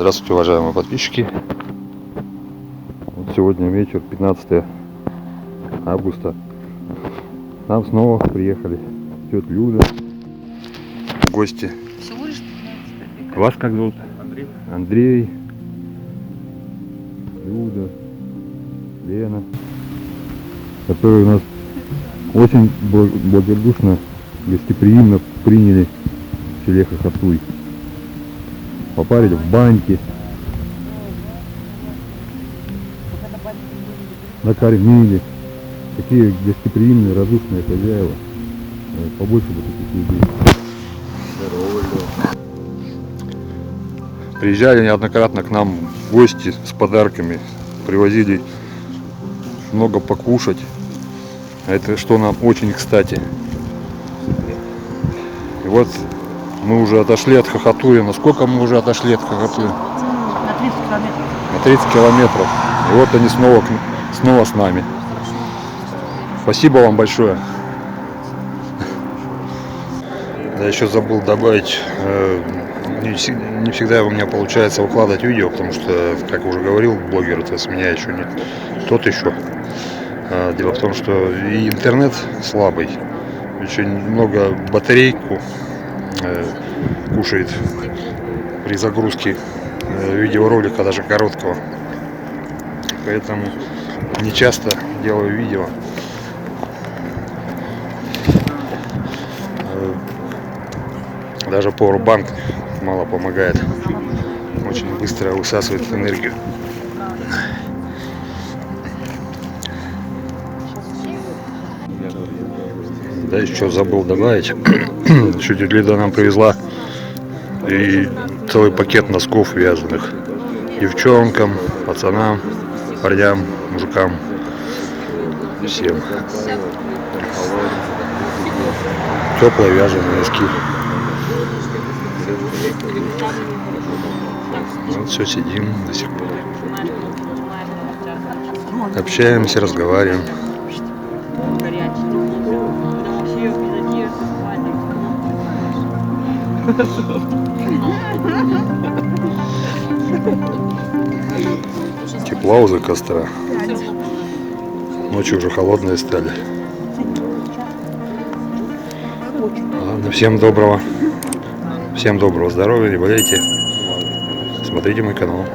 Здравствуйте, уважаемые подписчики. Вот сегодня вечер, 15 августа. Нам снова приехали тетя Люда в гости. Всего лишь 15. Вас как зовут? Андрей. Андрей, Люда, Лена, которые нас очень благодушно, гостеприимно приняли в селе Хохотуй. Попарили в баньке, накормили. Такие гостеприимные, радушные хозяева. Побольше бы таких людей. Приезжали неоднократно к нам в гости с подарками, привозили много покушать. Это что нам очень кстати. И вот мы уже отошли от Хохотуя. Насколько мы уже отошли от Хохотуя? На 30 километров. На 30 километров. И вот они снова с нами. Спасибо вам большое. Я еще забыл добавить, не всегда у меня получается выкладывать видео, потому что, как уже говорил, блогер это с меня еще не тот еще. Дело в том, что и интернет слабый, очень много батарейку кушает при загрузке видеоролика, даже короткого. Поэтому не часто делаю видео. Даже Powerbank мало помогает. Очень быстро высасывает энергию. Да, еще забыл добавить. Еще тетя Лида нам привезла и целый пакет носков вязаных. Девчонкам, пацанам, парням, мужикам. Всем. Теплые вязаные носки. Вот все, сидим до сих пор. Общаемся, разговариваем. Тепла возле костра. Ночи уже холодные стали. Ладно, всем доброго здоровья, не болейте. Смотрите мой канал.